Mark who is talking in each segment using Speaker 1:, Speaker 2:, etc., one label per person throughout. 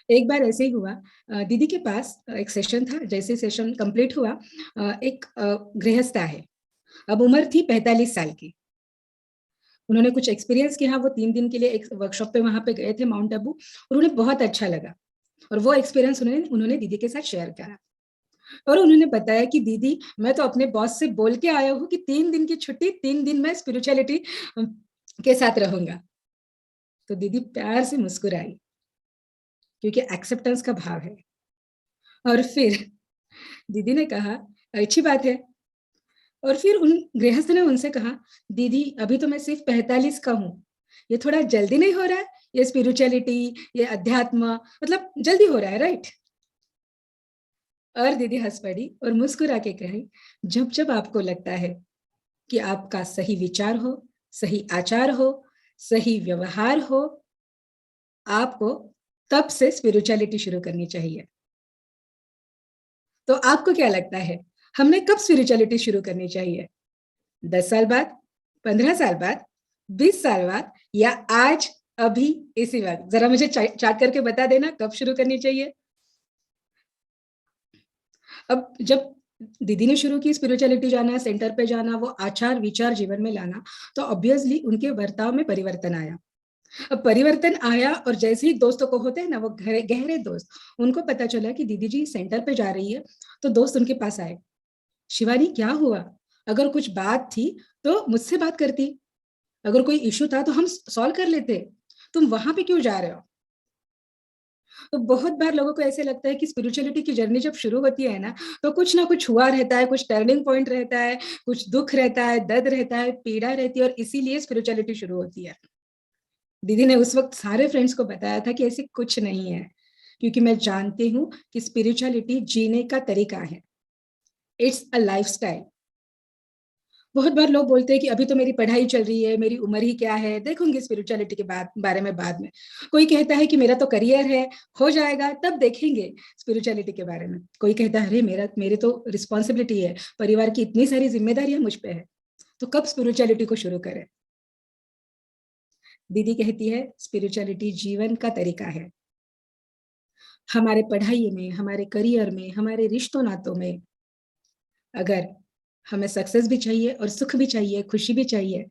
Speaker 1: एक बार ऐसे ही हुआ। दीदी के पास एक सेशन था, जैसे सेशन कंप्लीट हुआ, एक गृहस्थ है। अब उम्र थी 45 साल की। उन्होंने कुछ एक्सपीरियंस किया, वो 3 दिन के लिए एक वर्कशॉप पे वहाँ पे गए थे माउंट आबू, और उन्हें बहुत अच्छा लगा। और वो एक्सपीरियंस उन्होंने उन्होंने दीदी के साथ शेयर करा। और उन्होंने बताया कि दीदी, मैं तो अपने बॉस से बोल के आया हूँ कि 3 दिन की छुट्टी, 3 दिन मैं स्पिरिचुअलिटी के साथ रहूंगा। तो दीदी प्यार से मुस्कुराई, क्योंकि एक्सेप्टेंस का भाव है। और फिर दीदी ने कहा, अच्छी बात है। और फिर उन गृहस्थ ने उनसे कहा, दीदी अभी तो मैं सिर्फ 45 का हूँ, ये थोड़ा जल्दी नहीं हो रहा है? ये स्पिरिचुअलिटी, ये अध्यात्म, मतलब जल्दी हो रहा है, राइट? और दीदी हंस पड़ी और मुस्कुरा के कही, जब जब आपको लगता है कि आपका सही विचार हो, सही आचार हो, सही व्यवहार हो, आपको तब से स्पिरिचुअलिटी शुरू करनी चाहिए। तो आपको क्या लगता है, हमने कब स्पिरिचुअलिटी शुरू करनी चाहिए? 10 साल बाद, 15 साल बाद, 20 साल बाद, या आज, अभी, इसी वक्त? जरा मुझे चार्ट करके बता देना कब शुरू करनी चाहिए। अब जब दीदी ने शुरू की स्पिरिचुअलिटी जाना, सेंटर पे जाना, वो आचार विचार जीवन में लाना, तो ऑब्वियसली उनके बर्ताव में परिवर्तन आया। अब परिवर्तन आया, और जैसे ही दोस्तों को होते हैं ना वो गहरे गहरे दोस्त, उनको पता चला कि दीदी जी सेंटर पे जा रही है, तो दोस्त उनके पास आए, शिवानी क्या हुआ? अगर कुछ बात थी तो मुझसे बात करती, अगर कोई इशू था तो हम सॉल्व कर लेते, तुम वहां पे क्यों जा रहे हो? तो बहुत बार लोगों को ऐसे लगता है कि स्पिरिचुअलिटी की जर्नी जब शुरू होती है ना, तो कुछ ना कुछ हुआ रहता है, कुछ टर्निंग पॉइंट रहता है, कुछ दुख रहता है, दर्द रहता है, पीड़ा रहती है, और इसीलिए स्पिरिचुअलिटी शुरू होती है। दीदी ने उस वक्त सारे फ्रेंड्स को बताया था कि ऐसे कुछ नहीं है, क्योंकि मैं जानती हूँ कि स्पिरिचुअलिटी जीने का तरीका है, इट्स अ लाइफस्टाइल। बहुत बार लोग बोलते हैं कि अभी तो मेरी पढ़ाई चल रही है, मेरी उम्र ही क्या है, देखूंगी स्पिरिचुअलिटी के बारे में बाद में। कोई कहता है कि मेरा तो करियर है, हो जाएगा तब देखेंगे स्पिरिचुअलिटी के बारे में। कोई कहता है, अरे मेरे तो रिस्पॉन्सिबिलिटी है, परिवार की इतनी सारी जिम्मेदारियां मुझ पे है, तो कब स्पिरिचुअलिटी को शुरू करें? दीदी कहती है, स्पिरिचुअलिटी जीवन का तरीका है। हमारे पढ़ाई में, हमारे करियर में, हमारे रिश्तों नातों में, अगर हमें सक्सेस भी चाहिए और सुख भी चाहिए, खुशी भी चाहिए,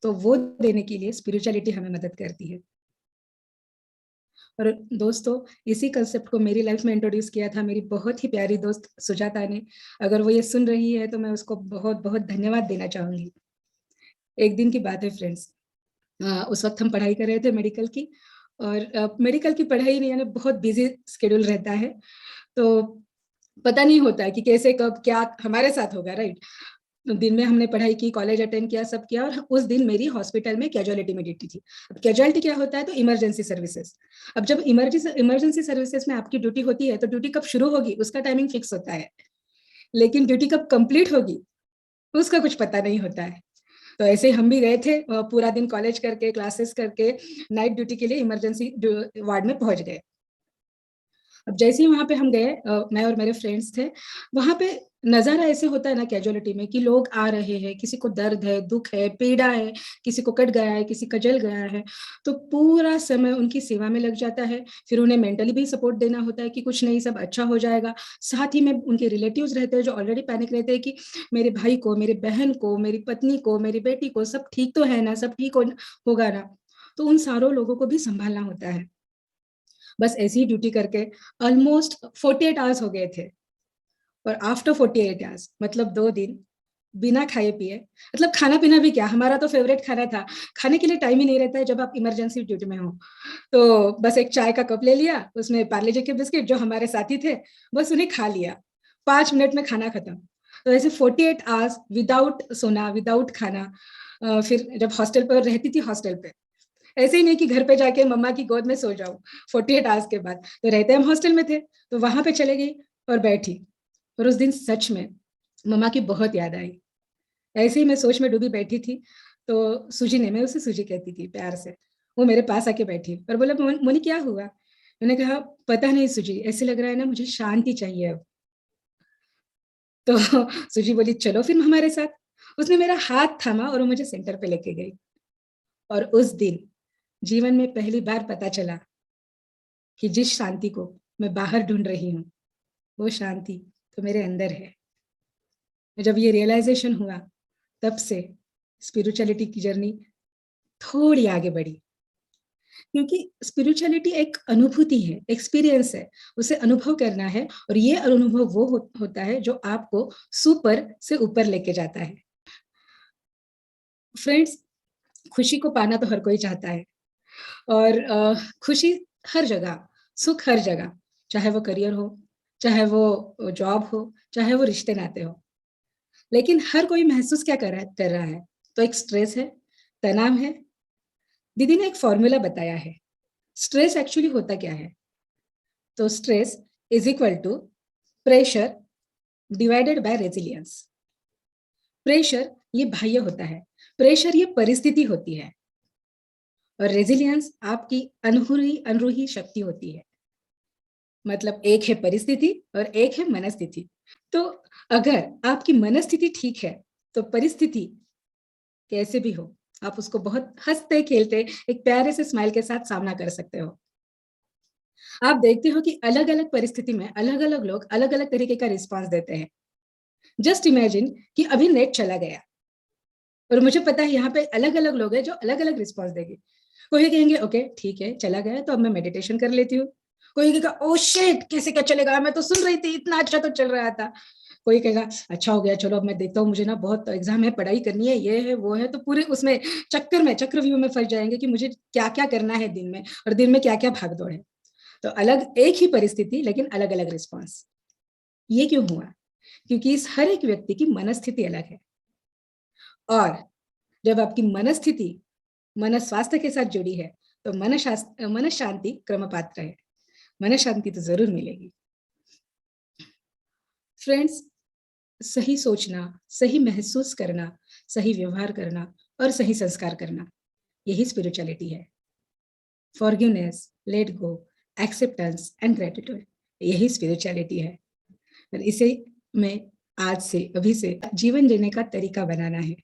Speaker 1: तो वो देने के लिए स्पिरिचुअलिटी हमें मदद करती है। और दोस्तों, इसी कंसेप्ट को मेरी लाइफ में इंट्रोड्यूस किया था मेरी बहुत ही प्यारी दोस्त सुजाता ने। अगर वो ये सुन रही है तो मैं उसको बहुत बहुत धन्यवाद देना चाहूंगी। एक दिन की बात है फ्रेंड्स, उस वक्त हम पढ़ाई कर रहे थे मेडिकल की, और मेडिकल की पढ़ाई में यानी बहुत बिजी स्केड्यूल रहता है, तो पता नहीं होता है कि कैसे कब क्या हमारे साथ होगा, राइट? दिन में हमने पढ़ाई की, कॉलेज अटेंड किया, सब किया, और उस दिन मेरी हॉस्पिटल में कैजुअलिटी में ड्यूटी थी। अब कैजुअलिटी क्या होता है, तो इमरजेंसी सर्विसेज। अब जब इमरजेंसी सर्विसेज में आपकी ड्यूटी होती है, तो ड्यूटी कब शुरू होगी उसका टाइमिंग फिक्स होता है, लेकिन ड्यूटी कब कंप्लीट होगी उसका कुछ पता नहीं होता है। तो ऐसे हम भी गए थे, पूरा दिन कॉलेज करके, क्लासेस करके, नाइट ड्यूटी के लिए इमरजेंसी वार्ड में पहुंच गए। अब जैसे ही वहां पे हम गए, मैं और मेरे फ्रेंड्स थे, वहां पे नजारा ऐसे होता है ना कैजुअलिटी में, कि लोग आ रहे हैं, किसी को दर्द है, दुख है, पीड़ा है, किसी को कट गया है, किसी का जल गया है, तो पूरा समय उनकी सेवा में लग जाता है। फिर उन्हें मेंटली भी सपोर्ट देना होता है कि कुछ नहीं, सब अच्छा हो जाएगा। साथ ही में उनके रिलेटिव्स रहते हैं जो ऑलरेडी पैनिक रहते हैं कि मेरे भाई को, मेरी बहन को, मेरी पत्नी को, मेरी बेटी को, सब ठीक तो है ना, सब ठीक होगा ना। तो उन सारों लोगों को भी संभालना होता है। बस ऐसी ही ड्यूटी करके ऑलमोस्ट 48 आवर्स हो गए थे। और आफ्टर 48 आवर्स, मतलब 2 दिन बिना खाए पिए, मतलब खाना पीना भी क्या, हमारा तो फेवरेट खाना था, खाने के लिए टाइम ही नहीं रहता है जब आप इमरजेंसी ड्यूटी में हो। तो बस एक चाय का कप ले लिया, उसमें पार्ले जी के बिस्किट जो हमारे साथी थे, बस उन्हें खा लिया, 5 मिनट में खाना खत्म। तो ऐसे 48 आवर्स विदाउट सोना, विदाउट खाना। फिर जब हॉस्टल पर रहती थी, हॉस्टल पे ऐसे ही नहीं कि घर पे जाके मम्मा की गोद में सो जाऊं 48 आवर्स के बाद, तो रहते हम हॉस्टल में थे, तो वहां पे चले गई और बैठी। और उस दिन सच में मम्मा की बहुत याद आई। ऐसे ही मैं सोच में डूबी बैठी थी, तो सूजी ने, मैं उसे सूजी कहती थी प्यार से, वो मेरे पास आके बैठी और बोला, मोनी क्या हुआ? मैंने कहा, पता नहीं सूजी, ऐसे लग रहा है ना, मुझे शांति चाहिए अब। तो सूजी बोली, चलो फिर हमारे साथ। उसने मेरा हाथ थामा और वो मुझे सेंटर पे लेके गई। और उस दिन जीवन में पहली बार पता चला कि जिस शांति को मैं बाहर ढूंढ रही हूँ, वो शांति तो मेरे अंदर है। जब ये रियलाइजेशन हुआ, तब से स्पिरिचुअलिटी की जर्नी थोड़ी आगे बढ़ी, क्योंकि स्पिरिचुअलिटी एक अनुभूति है, एक्सपीरियंस है, उसे अनुभव करना है, और ये अनुभव वो होता है जो आपको सुपर से ऊपर लेके जाता है। फ्रेंड्स, खुशी को पाना तो हर कोई चाहता है, और खुशी हर जगह, सुख हर जगह, चाहे वो करियर हो, चाहे वो जॉब हो, चाहे वो रिश्ते नाते हो। लेकिन हर कोई महसूस क्या कर रहा है? तो एक स्ट्रेस है, तनाव है। दीदी ने एक फॉर्मूला बताया है। स्ट्रेस एक्चुअली होता क्या है? तो stress is equal to pressure divided by resilience. Pressure ये बाह्य होता है, प्रेशर ये परिस्थिति होती है, और रेजिलियंस आपकी अनरूही शक्ति होती है। मतलब एक है परिस्थिति और एक है मनस्थिति। तो अगर आपकी मनस्थिति ठीक है, तो परिस्थिति कैसे भी हो, आप उसको बहुत हंसते खेलते एक प्यारे से स्माइल के साथ सामना कर सकते हो। आप देखते हो कि अलग अलग परिस्थिति में अलग अलग लोग अलग अलग तरीके का रिस्पॉन्स देते हैं। जस्ट इमेजिन कि अभी नेट चला गया, और मुझे पता है यहाँ पे अलग अलग लोग हैं जो अलग अलग रिस्पॉन्स देंगे। कोई कहेंगे ओके ठीक है, चला गया तो अब मैं मेडिटेशन कर लेती हूँ। कोई कहेगा ओ शिट, कैसे क्या चलेगा, मैं तो सुन रही थी, इतना अच्छा तो चल रहा था। कोई कहेगा अच्छा हो गया, चलो अब मैं देखता हूँ, मुझे ना बहुत एग्जाम है, पढ़ाई करनी है, ये है वो है, तो पूरे उसमें चक्रव्यूह में फंस जाएंगे कि मुझे क्या क्या करना है दिन में, और दिन में क्या क्या भागदौड़ है। तो अलग एक ही परिस्थिति लेकिन अलग अलग रिस्पॉन्स। ये क्यों हुआ? क्योंकि इस हर एक व्यक्ति की मनस्थिति अलग है, और जब आपकी मनस्थिति मन स्वास्थ्य के साथ जुड़ी है, तो मन शांति क्रम पात्र है, मन शांति तो जरूर मिलेगी। फ्रेंड्स, सही सोचना, सही महसूस करना, सही व्यवहार करना और सही संस्कार करना, यही स्पिरिचुअलिटी है। Forgiveness, let go, acceptance and gratitude, यही स्पिरिचुअलिटी है। और इसे मैं आज से, अभी से जीवन जीने का तरीका बनाना है।